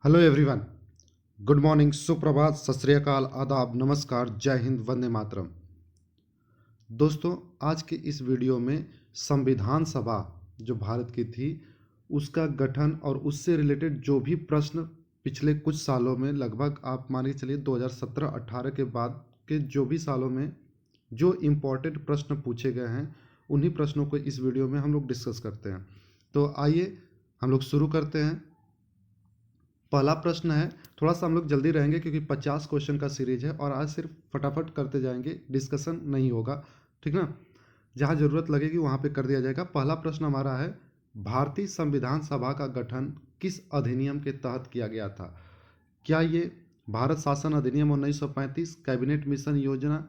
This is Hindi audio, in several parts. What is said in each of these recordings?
Hello everyone. गुड मॉर्निंग, सुप्रभात, सत श्री अकाल, आदाब, नमस्कार, जय हिंद, वंदे मातरम। दोस्तों, आज के इस वीडियो में संविधान सभा जो भारत की थी उसका गठन और उससे रिलेटेड जो भी प्रश्न पिछले कुछ सालों में, लगभग आप मान के चलिए 2017-18 के बाद के जो भी सालों में जो इम्पोर्टेंट प्रश्न पूछे गए हैं उन्हीं प्रश्नों को इस वीडियो में हम लोग डिस्कस करते हैं। तो आइए हम लोग शुरू करते हैं। पहला प्रश्न है, थोड़ा सा हम लोग जल्दी रहेंगे क्योंकि 50 क्वेश्चन का सीरीज है और आज सिर्फ फटाफट करते जाएंगे, डिस्कशन नहीं होगा, ठीक ना। जहां ज़रूरत लगेगी वहां पे कर दिया जाएगा। पहला प्रश्न हमारा है, भारतीय संविधान सभा का गठन किस अधिनियम के तहत किया गया था? क्या ये भारत शासन अधिनियम 1935, कैबिनेट मिशन योजना,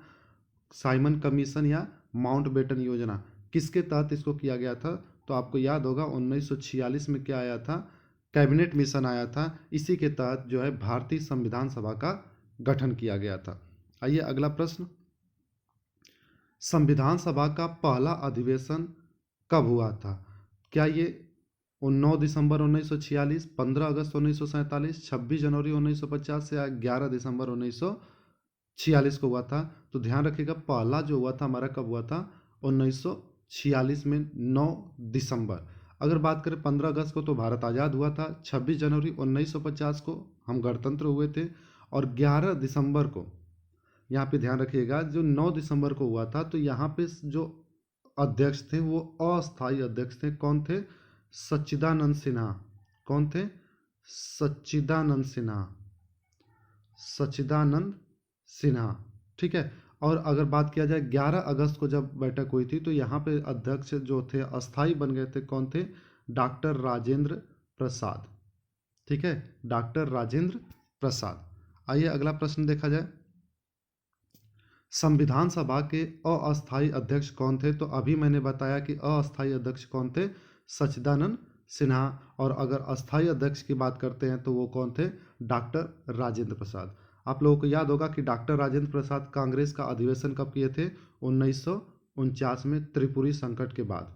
साइमन कमीशन या माउंटबेटन योजना, किसके तहत इसको किया गया था? तो आपको याद होगा 1946 में क्या आया था, कैबिनेट मिशन आया था। इसी के तहत जो है भारतीय संविधान सभा का गठन किया गया था। आइए अगला प्रश्न, संविधान सभा का पहला अधिवेशन कब हुआ था? क्या ये 9 दिसंबर 1946, 15 अगस्त 1947, 26 जनवरी 1950 या 11 दिसंबर 1946 को हुआ था? तो ध्यान रखिएगा, पहला जो हुआ था हमारा कब हुआ था? 1946 में 9 दिसंबर। अगर बात करें 15 अगस्त को तो भारत आज़ाद हुआ था, 26 जनवरी 1950 को हम गणतंत्र हुए थे और 11 दिसंबर को, यहाँ पे ध्यान रखिएगा, जो 9 दिसंबर को हुआ था तो यहाँ पे जो अध्यक्ष थे वो अस्थायी अध्यक्ष थे। कौन थे? सच्चिदानंद सिन्हा। कौन थे? सच्चिदानंद सिन्हा। सच्चिदानंद सिन्हा, ठीक है। और अगर बात किया जाए 11 अगस्त को जब बैठक हुई थी तो यहाँ पे अध्यक्ष जो थे अस्थाई बन गए थे। कौन थे? डॉक्टर राजेंद्र प्रसाद, ठीक है, डॉक्टर राजेंद्र प्रसाद। आइए अगला प्रश्न देखा जाए, संविधान सभा के अस्थाई अध्यक्ष कौन थे? तो अभी मैंने बताया कि अस्थाई अध्यक्ष कौन थे? सच्चिदानंद सिन्हा। और अगर अस्थाई अध्यक्ष की बात करते हैं तो वो कौन थे? डॉक्टर राजेंद्र प्रसाद। आप लोगों को याद होगा कि डॉक्टर राजेंद्र प्रसाद कांग्रेस का अधिवेशन कब किए थे? 1949 में, त्रिपुरी संकट के बाद,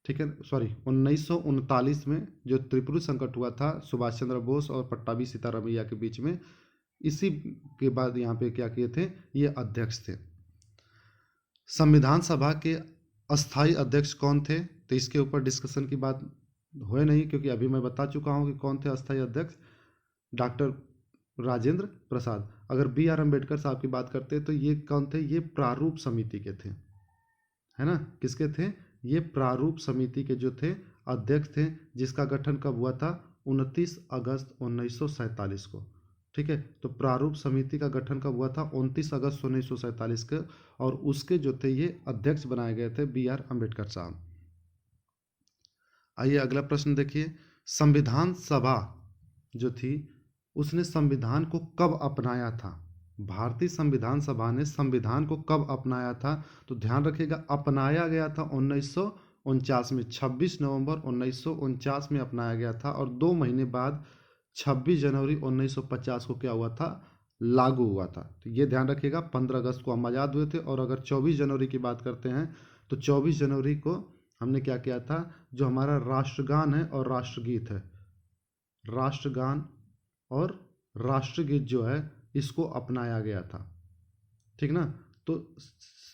ठीक है, सॉरी 1939 में जो त्रिपुरी संकट हुआ था सुभाष चंद्र बोस और पट्टाभी सीतारामैया के बीच में, इसी के बाद यहाँ पे क्या किए थे? ये अध्यक्ष थे। संविधान सभा के अस्थाई अध्यक्ष कौन थे? तो इसके ऊपर डिस्कशन की बात हुए नहीं क्योंकि अभी मैं बता चुका हूँ कि कौन थे अस्थाई अध्यक्ष, डॉक्टर राजेंद्र प्रसाद। अगर बी आर अम्बेडकर साहब की बात करते हैं तो ये कौन थे? ये प्रारूप समिति के थे, है ना। किसके थे? ये प्रारूप समिति के जो थे अध्यक्ष थे, जिसका गठन कब हुआ था? 29 अगस्त 1947 को, ठीक है। तो प्रारूप समिति का गठन कब हुआ था? 29 अगस्त 1947 को, और उसके जो थे ये अध्यक्ष बनाए गए थे बी आर अम्बेडकर साहब। आइए अगला प्रश्न देखिए, संविधान सभा जो थी उसने संविधान को कब अपनाया था? भारतीय संविधान सभा ने संविधान को कब अपनाया था? तो ध्यान रखिएगा, अपनाया गया था 1949 में, 26 नवंबर 1949 में अपनाया गया था और 2 महीने बाद 26 जनवरी 1950 को क्या हुआ था? लागू हुआ था। तो ये ध्यान रखिएगा, 15 अगस्त को हम आज़ाद हुए थे। और अगर 24 जनवरी की बात करते हैं तो 24 जनवरी को हमने क्या किया था? जो हमारा राष्ट्रगान है और राष्ट्रगीत है, राष्ट्रगान और राष्ट्रगीत जो है इसको अपनाया गया था, ठीक ना। तो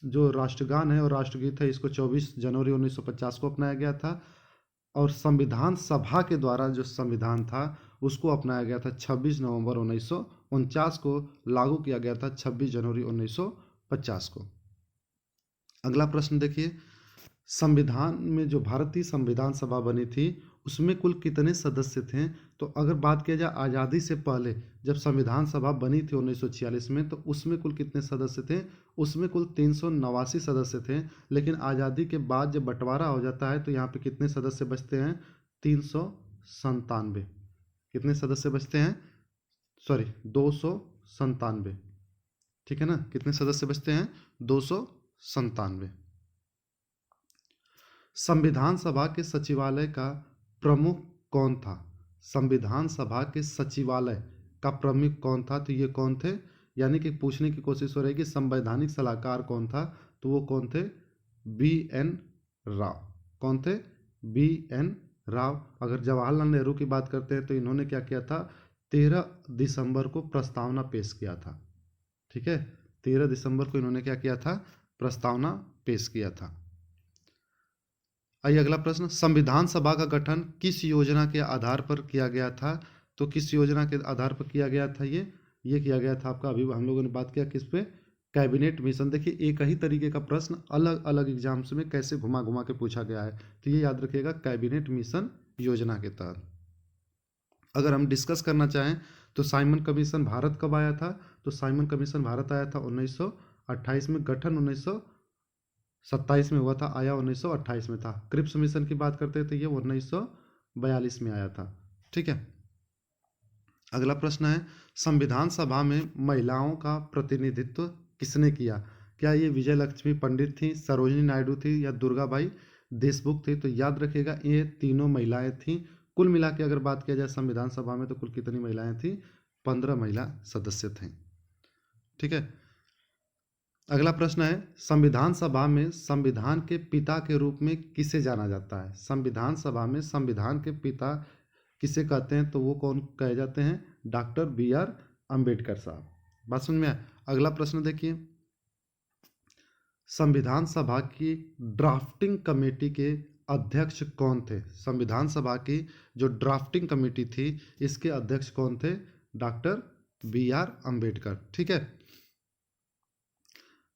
जो राष्ट्रगान है और राष्ट्रगीत है इसको 24 जनवरी 1950 को अपनाया गया था और संविधान सभा के द्वारा जो संविधान था उसको अपनाया गया था 26 नवंबर 1949 को, लागू किया गया था 26 जनवरी 1950 को। अगला प्रश्न देखिए, संविधान में जो भारतीय संविधान सभा बनी थी उसमें कुल कितने सदस्य थे? तो अगर बात किया जाए आज़ादी से पहले जब संविधान सभा बनी थी 1946 में, तो उसमें कुल कितने सदस्य थे? उसमें कुल 389 सदस्य थे। लेकिन आज़ादी के बाद जब बंटवारा हो जाता है तो यहाँ पे कितने सदस्य बचते हैं? 397। कितने सदस्य बचते हैं? सॉरी 297, ठीक है ना। कितने सदस्य बचते हैं? 297। संविधान सभा के सचिवालय का प्रमुख कौन था? संविधान सभा के सचिवालय का प्रमुख कौन था? तो ये कौन थे? यानी कि पूछने की कोशिश हो रही है कि संवैधानिक सलाहकार कौन था? तो वो कौन थे? B N Rao. कौन थे? B N Rao. अगर जवाहरलाल नेहरू की बात करते हैं तो इन्होंने क्या किया था? 13 दिसंबर को प्रस्तावना पेश किया था। ठीक है, 13 दिसंबर को इन्होंने क्या किया था, प्रस्तावना पेश किया था। आइए अगला प्रश्न, संविधान सभा का गठन किस योजना के आधार पर किया गया था? तो किस योजना के आधार पर किया गया था? ये किया गया था आपका, अभी हम लोगों ने बात किया किस पे, कैबिनेट मिशन। देखिए एक ही तरीके का प्रश्न अलग अलग एग्जाम्स में कैसे घुमा घुमा के पूछा गया है, तो ये याद रखिएगा, कैबिनेट मिशन योजना के तहत। अगर हम डिस्कस करना चाहें तो साइमन कमीशन भारत कब आया था? तो साइमन कमीशन भारत आया था 1928 में, गठन 1927 में हुआ था, आया 1928 में था। क्रिप्स मिशन की बात करते हैं तो ये 1942 में आया था। ठीक है, अगला प्रश्न है, संविधान सभा में महिलाओं का प्रतिनिधित्व किसने किया? क्या ये विजय लक्ष्मी पंडित थी, सरोजिनी नायडू थी, या दुर्गाबाई देशमुख थी? तो याद रखिएगा ये तीनों महिलाएं थीं। कुल मिला के अगर बात किया जाए संविधान सभा में तो कुल कितनी महिलाएं थीं? 15 महिला सदस्य थे। ठीक है, अगला प्रश्न है, संविधान सभा में संविधान के पिता के रूप में किसे जाना जाता है? संविधान सभा में संविधान के पिता किसे कहते हैं? तो वो कौन कहे जाते हैं? डॉक्टर BR अंबेडकर साहब। बात समझ में आया? अगला प्रश्न देखिए, संविधान सभा की ड्राफ्टिंग कमेटी के अध्यक्ष कौन थे? संविधान सभा की जो ड्राफ्टिंग कमेटी थी इसके अध्यक्ष कौन थे? Doctor BR Ambedkar. ठीक है,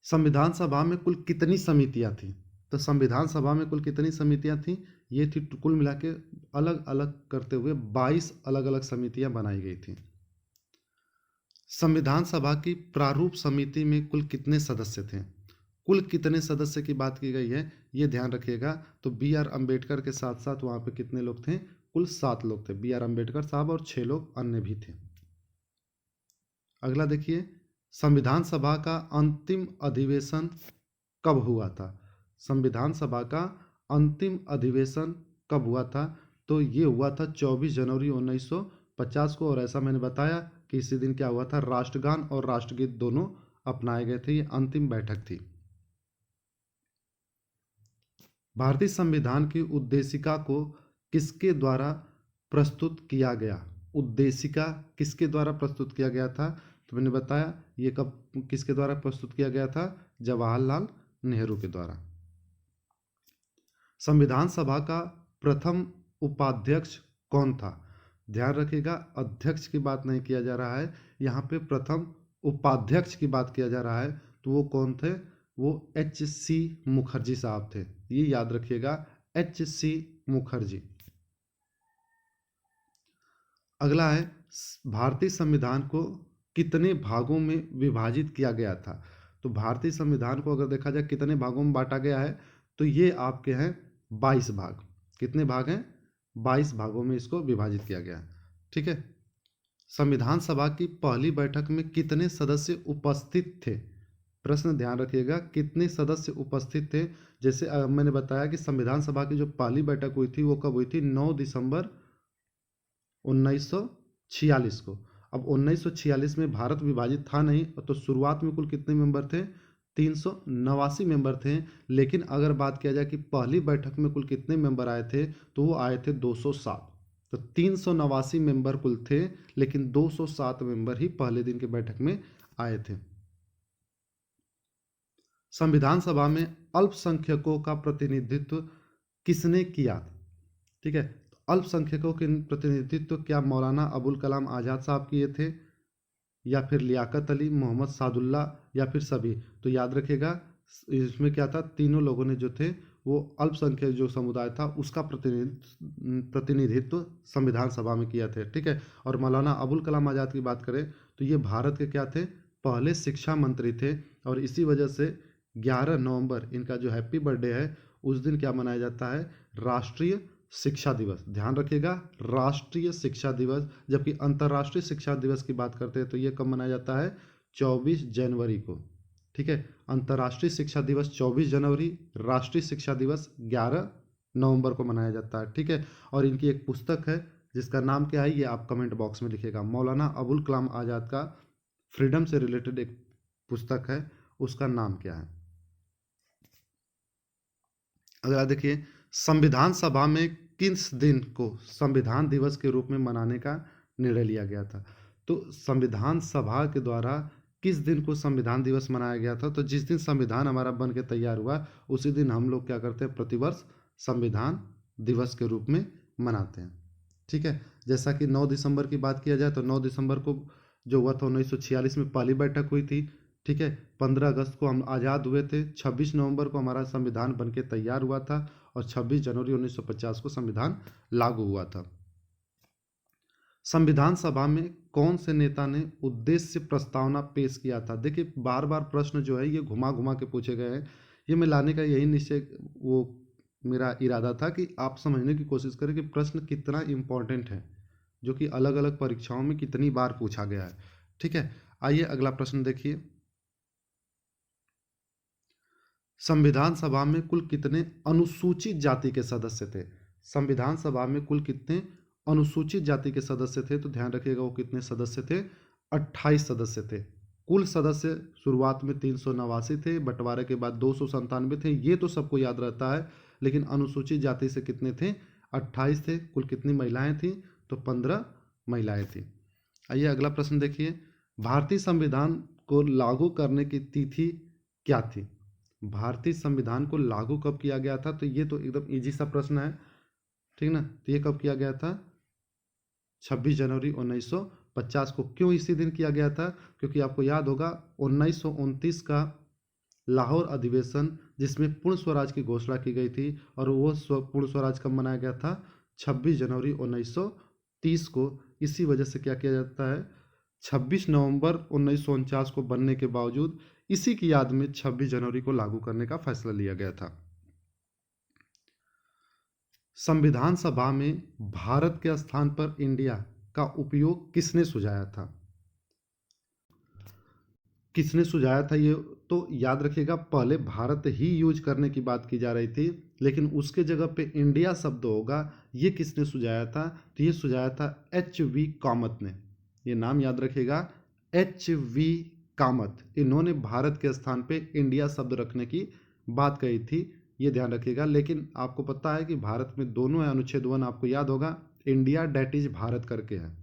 संविधान सभा में कुल कितनी समितियां थी? तो संविधान सभा में कुल कितनी समितियां थी? ये थी कुल मिला के अलग अलग करते हुए 22 अलग अलग समितियां बनाई गई थी। संविधान सभा की प्रारूप समिति में कुल कितने सदस्य थे? कुल कितने सदस्य की बात की गई है ये ध्यान रखिएगा। तो BR अंबेडकर के साथ साथ वहां पे कितने लोग थे? कुल 7 लोग थे, BR अंबेडकर साहब और 6 लोग अन्य भी थे। अगला देखिए, संविधान सभा का अंतिम अधिवेशन कब हुआ था? संविधान सभा का अंतिम अधिवेशन कब हुआ था? तो ये हुआ था 24 जनवरी 1950 को, और ऐसा मैंने बताया कि इसी दिन क्या हुआ था, राष्ट्रगान और राष्ट्रगीत दोनों अपनाए गए थे। ये अंतिम बैठक थी। भारतीय संविधान की उद्देशिका को किसके द्वारा प्रस्तुत किया गया? उद्देशिका किसके द्वारा प्रस्तुत किया गया था? तो मैंने बताया ये कब किसके द्वारा प्रस्तुत किया गया था? जवाहरलाल नेहरू के द्वारा। संविधान सभा का प्रथम उपाध्यक्ष कौन था? ध्यान रखिएगा अध्यक्ष की बात नहीं किया जा रहा है, यहाँ पे प्रथम उपाध्यक्ष की बात किया जा रहा है। तो वो कौन थे? वो HC मुखर्जी साहब थे, ये याद रखिएगा, HC मुखर्जी। अगला है, भारतीय संविधान को कितने भागों में विभाजित किया गया था? तो भारतीय संविधान को अगर देखा जाए कितने भागों में बांटा गया है, तो ये आपके हैं 22 भाग। कितने भाग हैं? 22 भागों में इसको विभाजित किया गया है। ठीक है, संविधान सभा की पहली बैठक में कितने सदस्य उपस्थित थे? प्रश्न ध्यान रखिएगा, कितने सदस्य उपस्थित थे? जैसे मैंने बताया कि संविधान सभा की जो पहली बैठक हुई थी वो कब हुई थी? 9 दिसंबर 1946 को। अब 1946 में भारत विभाजित था नहीं, तो शुरुआत में कुल कितने मेंबर थे? 389 मेंबर थे। लेकिन अगर बात किया जाए कि पहली बैठक में कुल कितने मेंबर आए थे, तो वो आए थे 207। तो 389 मेंबर कुल थे, लेकिन 207 मेंबर ही पहले दिन की बैठक में आए थे। संविधान सभा में अल्पसंख्यकों का प्रतिनिधित्व किसने किया? ठीक है, अल्पसंख्यकों के प्रतिनिधित्व क्या मौलाना अबुल कलाम आज़ाद साहब किए थे, या फिर लियाकत अली, मोहम्मद सादुल्ला, या फिर सभी? तो याद रखिएगा इसमें क्या था, तीनों लोगों ने जो थे वो अल्पसंख्यक जो समुदाय था उसका प्रतिनिधित्व संविधान सभा में किया थे। ठीक है, और मौलाना अबुल कलाम आज़ाद की बात करें तो ये भारत के क्या थे? पहले शिक्षा मंत्री थे, और इसी वजह से 11 नवंबर इनका जो हैप्पी बर्थडे है उस दिन क्या मनाया जाता है? राष्ट्रीय शिक्षा दिवस। ध्यान रखिएगा, राष्ट्रीय शिक्षा दिवस। जबकि अंतर्राष्ट्रीय शिक्षा दिवस की बात करते हैं तो ये कब मनाया जाता है? 24 जनवरी को। ठीक है, अंतर्राष्ट्रीय शिक्षा दिवस 24 जनवरी, राष्ट्रीय शिक्षा दिवस 11 नवंबर को मनाया जाता है। ठीक है, और इनकी एक पुस्तक है जिसका नाम क्या है ये आप कमेंट बॉक्स में लिखिएगा। मौलाना अबुल कलाम आज़ाद का फ्रीडम से रिलेटेड एक पुस्तक है, उसका नाम क्या है? अगला देखिए, संविधान सभा में किस दिन को संविधान दिवस के रूप में मनाने का निर्णय लिया गया था। तो संविधान सभा के द्वारा किस दिन को संविधान दिवस मनाया गया था? तो जिस दिन संविधान हमारा बन के तैयार हुआ उसी दिन हम लोग क्या करते हैं, प्रतिवर्ष संविधान दिवस के रूप में मनाते हैं। ठीक है, जैसा कि 9 दिसंबर की बात किया जाए तो 9 दिसंबर को जो हुआ था 1946 में पहली बैठक हुई थी। ठीक है, 15 अगस्त को हम आज़ाद हुए थे, 26 नवंबर को हमारा संविधान बन के तैयार हुआ था और 26 जनवरी 1950 को संविधान लागू हुआ था। संविधान सभा में कौन से नेता ने उद्देश्य प्रस्तावना पेश किया था? देखिए, बार बार प्रश्न जो है ये घुमा घुमा के पूछे गए हैं। ये मैं लाने का यही निश्चय वो मेरा इरादा था कि आप समझने की कोशिश करें कि प्रश्न कितना इम्पोर्टेंट है, जो कि अलग अलग परीक्षाओं में कितनी बार पूछा गया है। ठीक है, आइए अगला प्रश्न देखिए। संविधान सभा में कुल कितने अनुसूचित जाति के सदस्य थे? संविधान सभा में कुल कितने अनुसूचित जाति के सदस्य थे? तो ध्यान रखिएगा वो कितने सदस्य थे, 28 सदस्य थे। कुल सदस्य शुरुआत में 389 थे, बंटवारे के बाद 297 थे, ये तो सबको याद रहता है। लेकिन अनुसूचित जाति से कितने थे, 28 थे। कुल कितनी महिलाएं थी? तो 15 महिलाएं थी। आइए अगला प्रश्न देखिए। भारतीय संविधान को लागू करने की तिथि क्या थी? भारतीय संविधान को लागू कब किया गया था? तो ये तो एकदम इजी सा प्रश्न है, ठीक ना। तो ये कब किया गया था? 26 जनवरी 1950 को। क्यों इसी दिन किया गया था? क्योंकि आपको याद होगा 1929 का लाहौर अधिवेशन जिसमें पूर्ण स्वराज की घोषणा की गई थी, और वो पूर्ण स्वराज कब मनाया गया था? 26 जनवरी 1930 को। इसी वजह से क्या किया जाता है, 26 नवंबर 1949 को बनने के बावजूद इसी की याद में 26 जनवरी को लागू करने का फैसला लिया गया था। संविधान सभा में भारत के स्थान पर इंडिया का उपयोग किसने सुझाया था? किसने सुझाया था ये तो याद रखिएगा, पहले भारत ही यूज करने की बात की जा रही थी, लेकिन उसके जगह पे इंडिया शब्द होगा। ये किसने सुझाया था? तो ये सुझाया था एच.वी. कामत ने। ये नाम याद रखिएगा, एच.वी. कामत। इन्होंने भारत के स्थान पे इंडिया शब्द रखने की बात कही थी, ये ध्यान रखिएगा। लेकिन आपको पता है कि भारत में दोनों है, अनुच्छेद 1 आपको याद होगा, इंडिया डेट इज भारत करके है।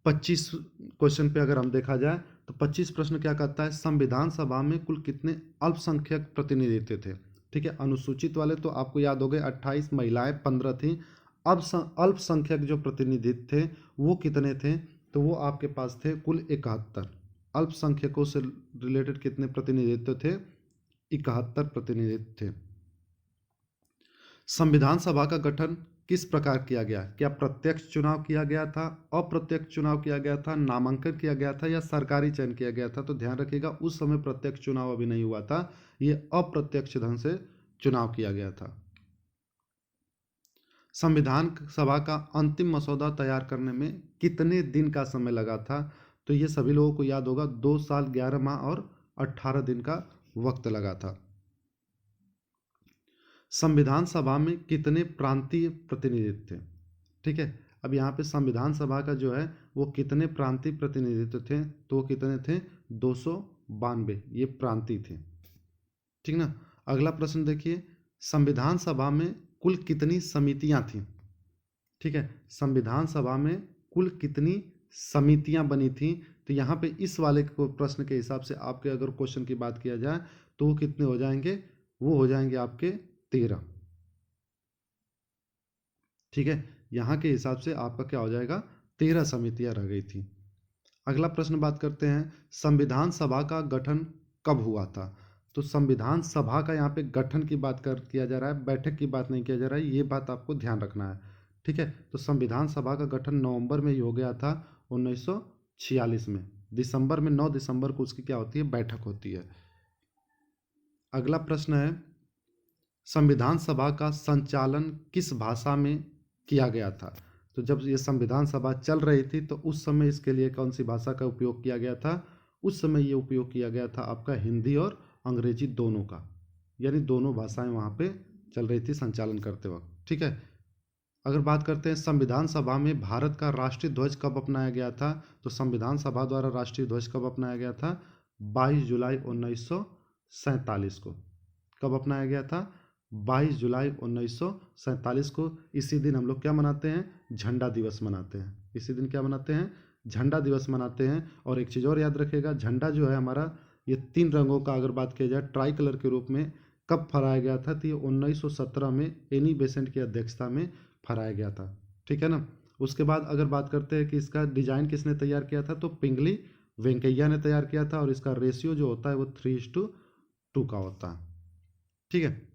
25 क्वेश्चन पे अगर हम देखा जाए तो 25 प्रश्न क्या कहता है, संविधान सभा में कुल कितने अल्पसंख्यक प्रतिनिधित्व थे? ठीक है, अनुसूचित वाले तो आपको याद हो गए 28, महिलाएं 15 थी। अब अल्पसंख्यक जो प्रतिनिधित्व थे वो कितने थे? तो वो आपके पास थे कुल 71। अल्पसंख्यकों से रिलेटेड कितने प्रतिनिधित्व थे? 71 प्रतिनिधित्व थे। संविधान सभा का गठन किस प्रकार किया गया? क्या प्रत्यक्ष चुनाव किया गया था, अप्रत्यक्ष चुनाव किया गया था, नामांकन किया गया था, या सरकारी चयन किया गया था? तो ध्यान रखिएगा उस समय प्रत्यक्ष चुनाव अभी नहीं हुआ था, ये अप्रत्यक्ष ढंग से चुनाव किया गया था। संविधान सभा का अंतिम मसौदा तैयार करने में कितने दिन का समय लगा था? तो ये सभी लोगों को याद होगा, 2 साल 11 माह और 18 दिन का वक्त लगा था। संविधान सभा में कितने प्रांतीय प्रतिनिधित्व थे? ठीक है, अब यहाँ पे संविधान सभा का जो है वो कितने प्रांतीय प्रतिनिधित्व थे? तो वो कितने थे? 292 ये प्रांतीय थे। ठीक ना। अगला प्रश्न देखिए, संविधान सभा में कुल कितनी समितियां थी? ठीक है, संविधान सभा में कुल कितनी समितियां बनी थी? तो यहाँ पे इस वाले प्रश्न के हिसाब से आपके अगर क्वेश्चन की बात किया जाए तो वो कितने हो जाएंगे? वो हो जाएंगे आपके 13। ठीक है, यहाँ के हिसाब से आपका क्या हो जाएगा? 13 समितियां रह गई थी। अगला प्रश्न बात करते हैं, संविधान सभा का गठन कब हुआ था? तो संविधान सभा का यहाँ पे गठन की बात किया जा रहा है, बैठक की बात नहीं किया जा रहा है, ये बात आपको ध्यान रखना है। ठीक है, तो संविधान सभा का गठन नवंबर में ही हो गया था 1946 में। दिसंबर में 9 दिसंबर को उसकी क्या होती है? बैठक होती है। अगला प्रश्न है, संविधान सभा का संचालन किस भाषा में किया गया था? तो जब ये संविधान सभा चल रही थी तो उस समय इसके लिए कौन सी भाषा का उपयोग किया गया था? उस समय ये उपयोग किया गया था आपका हिंदी और अंग्रेजी दोनों का, यानी दोनों भाषाएं वहाँ पे चल रही थी संचालन करते वक्त। ठीक है, अगर बात करते हैं संविधान सभा में भारत का राष्ट्रीय ध्वज कब अपनाया गया था? तो संविधान सभा द्वारा राष्ट्रीय ध्वज कब अपनाया गया था? 22 जुलाई 1947 को। कब अपनाया गया था? 22 जुलाई 1947 को। इसी दिन हम लोग क्या मनाते हैं? झंडा दिवस मनाते हैं। इसी दिन क्या मनाते हैं? झंडा दिवस मनाते हैं। और एक चीज़ और याद रखिएगा, झंडा जो है हमारा, ये 3 रंगों का अगर बात किया जाए ट्राई कलर के रूप में कब फहराया गया था? तो ये 1917 में एनी बेसेंट की अध्यक्षता में फहराया गया था। ठीक है ना। उसके बाद अगर बात करते हैं कि इसका डिजाइन किसने तैयार किया था, तो पिंगली वेंकैया ने तैयार किया था। और इसका रेशियो जो होता है वो 3:2 का होता है। ठीक है।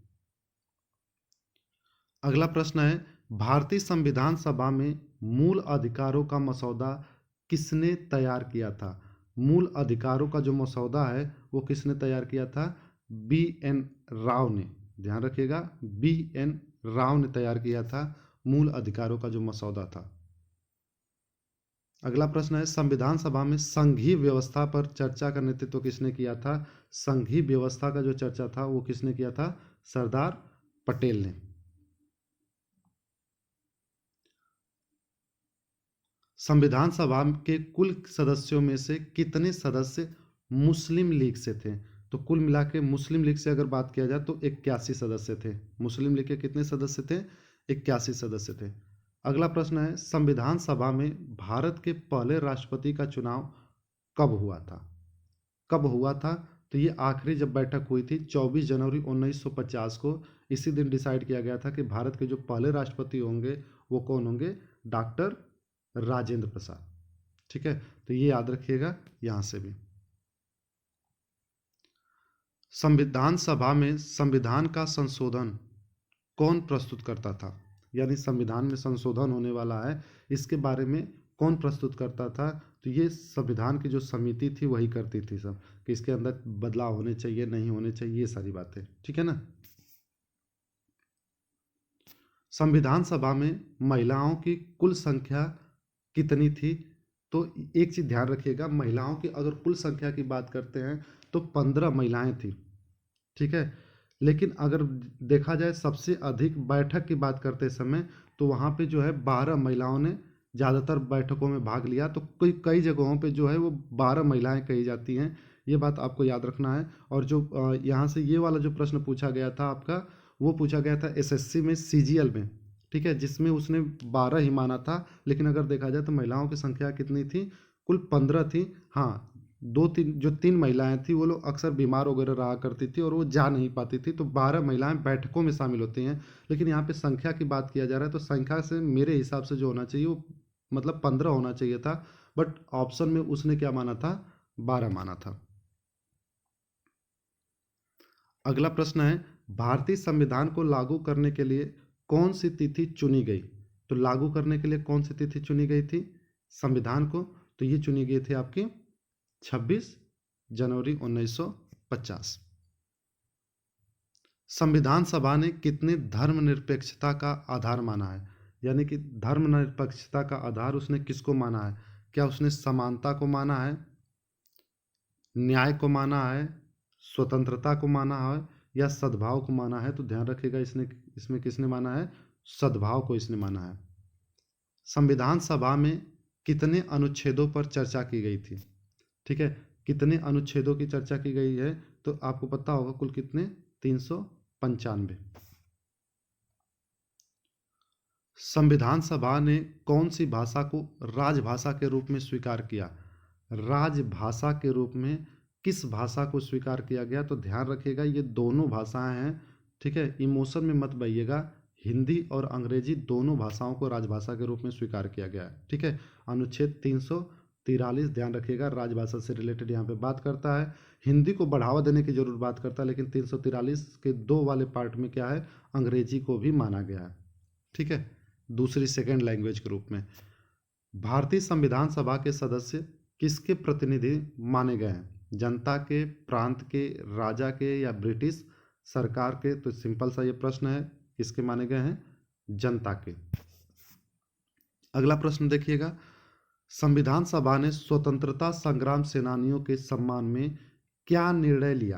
अगला प्रश्न है, भारतीय संविधान सभा में मूल अधिकारों का मसौदा किसने तैयार किया था? मूल अधिकारों का जो मसौदा है वो किसने तैयार किया था? बी एन राव ने। ध्यान रखिएगा, बी एन राव ने तैयार किया था मूल अधिकारों का जो मसौदा था। अगला प्रश्न है, संविधान सभा में संघीय व्यवस्था पर चर्चा का नेतृत्व किसने किया था? संघीय व्यवस्था का जो चर्चा था वो किसने किया था? सरदार पटेल ने। संविधान सभा के कुल सदस्यों में से कितने सदस्य मुस्लिम लीग से थे? तो कुल मिला के मुस्लिम लीग से अगर बात किया जाए तो 81 सदस्य थे। मुस्लिम लीग के कितने सदस्य थे? 81 सदस्य थे। अगला प्रश्न है, संविधान सभा में भारत के पहले राष्ट्रपति का चुनाव कब हुआ था? कब हुआ था? तो ये आखिरी जब बैठक हुई थी 24 जनवरी 1950 को, इसी दिन डिसाइड किया गया था कि भारत के जो पहले राष्ट्रपति होंगे वो कौन होंगे? डॉक्टर राजेंद्र प्रसाद। ठीक है, तो ये याद रखिएगा यहां से भी। संविधान सभा में संविधान का संशोधन कौन प्रस्तुत करता था? यानी संविधान में संशोधन होने वाला है, इसके बारे में कौन प्रस्तुत करता था? तो ये संविधान की जो समिति थी वही करती थी सब, कि इसके अंदर बदलाव होने चाहिए, नहीं होने चाहिए, ये सारी बातें। ठीक है ना। संविधान सभा में महिलाओं की कुल संख्या कितनी थी? तो एक चीज ध्यान रखिएगा, महिलाओं की अगर कुल संख्या की बात करते हैं तो 15 महिलाएं थी। ठीक है। लेकिन अगर देखा जाए सबसे अधिक बैठक की बात करते समय, तो वहां पे जो है 12 महिलाओं ने ज़्यादातर बैठकों में भाग लिया। तो कई कई जगहों पे जो है वो 12 महिलाएं कही जाती हैं, ये बात आपको याद रखना है। और जो यहाँ से ये वाला जो प्रश्न पूछा गया था आपका, वो पूछा गया था एसएससी में सीजीएल में। ठीक है, जिसमें उसने 12 ही माना था। लेकिन अगर देखा जाए तो महिलाओं की संख्या कितनी थी? कुल 15 थी। हाँ, दो तीन जो 3 महिलाएं थी वो लोग अक्सर बीमार वगैरह रहा करती थी और वो जा नहीं पाती थी, तो 12 महिलाएं बैठकों में शामिल होती हैं। लेकिन यहाँ पे संख्या की बात किया जा रहा है, तो संख्या से मेरे हिसाब से जो होना चाहिए वो मतलब 15 होना चाहिए था। बट ऑप्शन में उसने क्या माना था? 12 माना था। अगला प्रश्न है, भारतीय संविधान को लागू करने के लिए कौन सी तिथि चुनी गई? तो लागू करने के लिए कौन सी तिथि चुनी गई थी संविधान को? तो ये चुनी गई थी आपकी 26 जनवरी 1950। संविधान सभा ने कितने धर्मनिरपेक्षता का आधार माना है? यानी कि धर्मनिरपेक्षता का आधार उसने किसको माना है? क्या उसने समानता को माना है, न्याय को माना है, स्वतंत्रता को माना है, या सद्भाव को माना है? तो ध्यान रखिएगा, इसमें किसने माना है? सद्भाव को इसने माना है। संविधान सभा में कितने अनुच्छेदों पर चर्चा की गई थी? ठीक है, कितने अनुच्छेदों की चर्चा की गई है? तो आपको पता होगा कुल कितने? 395। संविधान सभा ने कौन सी भाषा को राजभाषा के रूप में स्वीकार किया? राजभाषा के रूप में किस भाषा को स्वीकार किया गया? तो ध्यान रखिएगा ये दोनों भाषाएं हैं। ठीक है, इमोशन में मत बहिएगा, हिंदी और अंग्रेजी दोनों भाषाओं को राजभाषा के रूप में स्वीकार किया गया है। ठीक है, अनुच्छेद 343 ध्यान रखिएगा, राजभाषा से रिलेटेड यहाँ पे बात करता है। हिंदी को बढ़ावा देने की जरूर बात करता है, लेकिन 343 के 2 वाले पार्ट में क्या है? अंग्रेजी को भी माना गया है। ठीक है, दूसरी सेकेंड लैंग्वेज के रूप में। भारतीय संविधान सभा के सदस्य किसके प्रतिनिधि माने गए हैं? जनता के, प्रांत के, राजा के, या ब्रिटिश सरकार के? तो सिंपल सा ये प्रश्न है, किसके माने गए हैं? जनता के। अगला प्रश्न देखिएगा, संविधान सभा ने स्वतंत्रता संग्राम सेनानियों के सम्मान में क्या निर्णय लिया?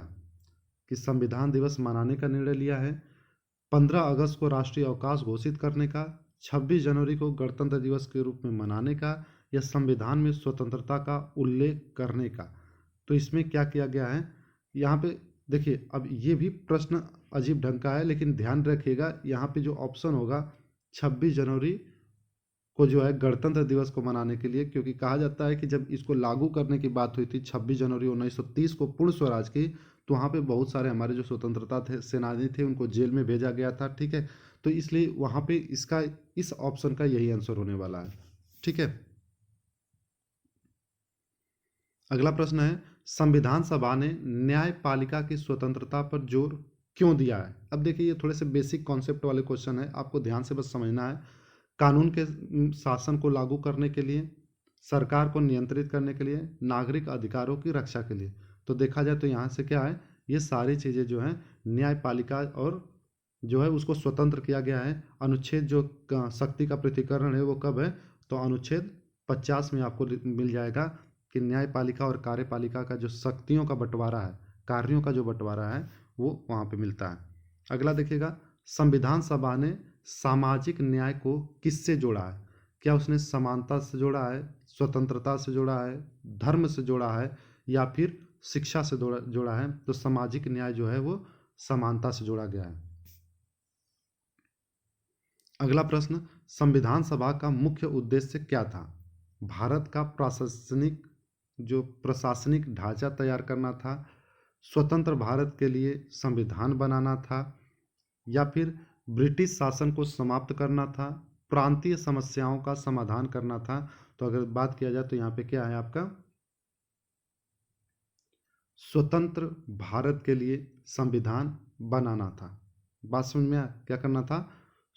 कि संविधान दिवस मनाने का निर्णय लिया है, 15 अगस्त को राष्ट्रीय अवकाश घोषित करने का, 26 जनवरी को गणतंत्र दिवस के रूप में मनाने का, या संविधान में स्वतंत्रता का उल्लेख करने का? तो इसमें क्या किया गया है यहाँ पे? देखिए, अब ये भी प्रश्न अजीब ढंग का है, लेकिन ध्यान रखिएगा यहाँ पे जो ऑप्शन होगा 26 जनवरी को जो है गणतंत्र दिवस को मनाने के लिए, क्योंकि कहा जाता है कि जब इसको लागू करने की बात हुई थी 26 जनवरी 1930 को पूर्ण स्वराज की, तो वहाँ पे बहुत सारे हमारे जो स्वतंत्रता थे सेनानी थे उनको जेल में भेजा गया था। ठीक है, तो इसलिए वहाँ पे इसका इस ऑप्शन का यही आंसर होने वाला है। ठीक है, अगला प्रश्न है, संविधान सभा ने न्यायपालिका की स्वतंत्रता पर जोर क्यों दिया है? अब देखिए ये थोड़े से बेसिक कॉन्सेप्ट वाले क्वेश्चन है, आपको ध्यान से बस समझना है। कानून के शासन को लागू करने के लिए, सरकार को नियंत्रित करने के लिए, नागरिक अधिकारों की रक्षा के लिए। तो देखा जाए तो यहाँ से क्या है, ये सारी चीज़ें जो है न्यायपालिका और जो है उसको स्वतंत्र किया गया है। अनुच्छेद जो शक्ति का पृथक्करण है वो कब है, तो अनुच्छेद 50 में आपको मिल जाएगा कि न्यायपालिका और कार्यपालिका का जो शक्तियों का बंटवारा है, कार्यों का जो बंटवारा है वो वहाँ पे मिलता है। अगला देखिएगा, संविधान सभा ने सामाजिक न्याय को किससे जोड़ा है? क्या उसने समानता से जोड़ा है, स्वतंत्रता से जोड़ा है, धर्म से जोड़ा है, या फिर शिक्षा से जोड़ा है? तो सामाजिक न्याय जो है वो समानता से जोड़ा गया है। अगला प्रश्न, संविधान सभा का मुख्य उद्देश्य क्या था? भारत का प्रशासनिक ढांचा तैयार करना था, स्वतंत्र भारत के लिए संविधान बनाना था, या फिर ब्रिटिश शासन को समाप्त करना था, प्रांतीय समस्याओं का समाधान करना था? तो अगर बात किया जाए तो यहाँ पे क्या है आपका, स्वतंत्र भारत के लिए संविधान बनाना था। बात समझ में आया? क्या करना था?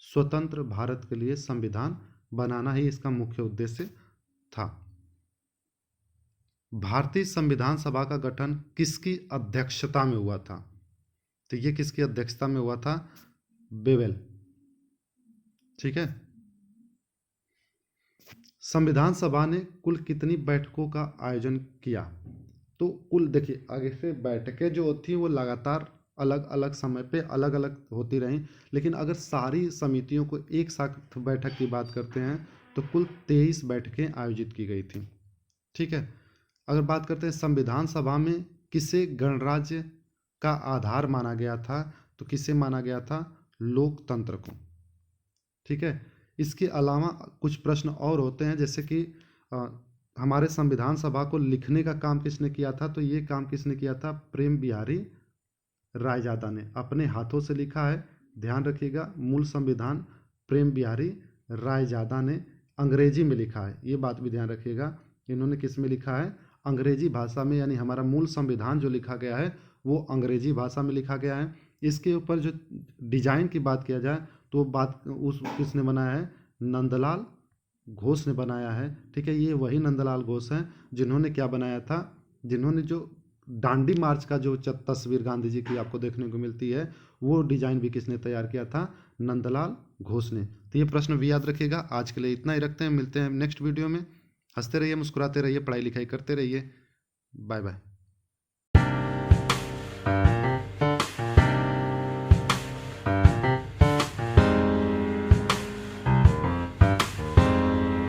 स्वतंत्र भारत के लिए संविधान बनाना ही इसका मुख्य उद्देश्य था। भारतीय संविधान सभा का गठन किसकी अध्यक्षता में हुआ था? तो ये किसकी अध्यक्षता में हुआ था? बेवेल। ठीक है, संविधान सभा ने कुल कितनी बैठकों का आयोजन किया? तो कुल देखिए, आगे से बैठकें जो होती हैं वो लगातार अलग अलग समय पे अलग अलग होती रहीं, लेकिन अगर सारी समितियों को एक साथ बैठक की बात करते हैं तो कुल 23 बैठकें आयोजित की गई थी। ठीक है, अगर बात करते हैं संविधान सभा में किसे गणराज्य का आधार माना गया था, तो किसे माना गया था? लोकतंत्र को। ठीक है, इसके अलावा कुछ प्रश्न और होते हैं, जैसे कि हमारे संविधान सभा को लिखने का काम किसने किया था? तो ये काम किसने किया था? प्रेम बिहारी रायजादा ने अपने हाथों से लिखा है। ध्यान रखिएगा, मूल संविधान प्रेम बिहारी रायजादा ने अंग्रेजी में लिखा है, ये बात भी ध्यान रखिएगा। इन्होंने किस में लिखा है? अंग्रेजी भाषा में, यानी हमारा मूल संविधान जो लिखा गया है वो अंग्रेजी भाषा में लिखा गया है। इसके ऊपर जो डिजाइन की बात किया जाए तो बात उस किसने बनाया है? नंदलाल घोष ने बनाया है। ठीक है, ये वही नंदलाल घोष हैं जिन्होंने क्या बनाया था, जिन्होंने जो दांडी मार्च का जो तस्वीर गांधी जी की आपको देखने को मिलती है वो डिजाइन भी किसने तैयार किया था? नंदलाल घोष ने। तो ये प्रश्न भी याद रखिएगा। आज के लिए इतना ही रखते हैं, मिलते हैं नेक्स्ट वीडियो में। हंसते रहिए, मुस्कुराते रहिए, पढ़ाई लिखाई करते रहिए। Bye bye.